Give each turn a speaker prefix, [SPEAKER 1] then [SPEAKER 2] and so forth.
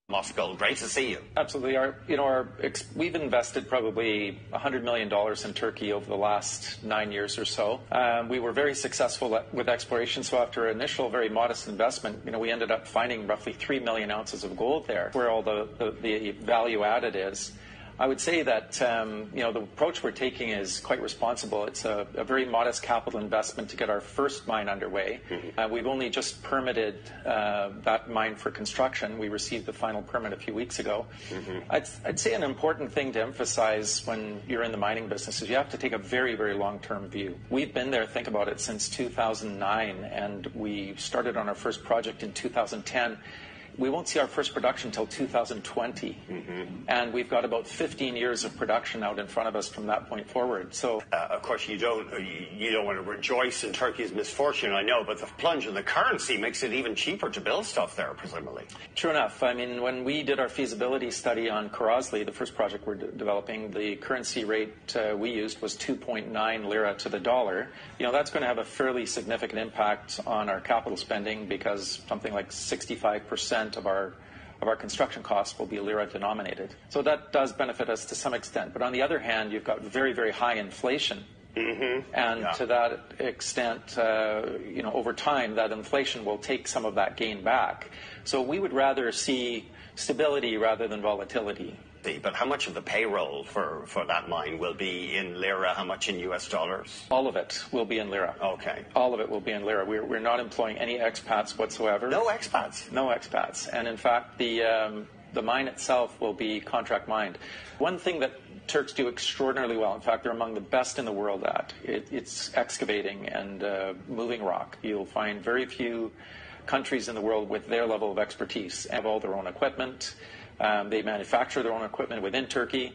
[SPEAKER 1] Moscow, great to see you.
[SPEAKER 2] Absolutely. We've invested probably $100 million in Turkey over the last 9 years or so. We were very successful with exploration. So after an initial very modest investment, we ended up finding roughly 3 million ounces of gold there, where all the value added is. I would say that the approach we're taking is quite responsible. It's a very modest capital investment to get our first mine underway. Mm-hmm. We've only just permitted that mine for construction. We received the final permit a few weeks ago. Mm-hmm. I'd say an important thing to emphasize when you're in the mining business is you have to take a very, very long-term view. We've been there, think about it, since 2009, and we started on our first project in 2010. We won't see our first production until 2020, mm-hmm. and we've got about 15 years of production out in front of us from that point forward. So,
[SPEAKER 1] of course, you don't want to rejoice in Turkey's misfortune, I know, but the plunge in the currency makes it even cheaper to build stuff there, presumably.
[SPEAKER 2] True enough. I mean, when we did our feasibility study on Karazli, the first project we're developing, the currency rate we used was 2.9 lira to the dollar. That's going to have a fairly significant impact on our capital spending because something like 65% of our construction costs will be lira denominated. So that does benefit us to some extent. But on the other hand, you've got very, very high inflation. Mm-hmm. And to that extent, over time, that inflation will take some of that gain back. So we would rather see stability rather than volatility.
[SPEAKER 1] But how much of the payroll for that mine will be in lira? How much in US dollars?
[SPEAKER 2] All of it will be in lira.
[SPEAKER 1] Okay.
[SPEAKER 2] All of it will be in lira. We're not employing any expats whatsoever.
[SPEAKER 1] No expats?
[SPEAKER 2] No expats. And in fact, the mine itself will be contract mined. One thing that Turks do extraordinarily well, in fact, they're among the best in the world at, it's excavating and moving rock. You'll find very few countries in the world with their level of expertise and have all their own equipment. They manufacture their own equipment within Turkey.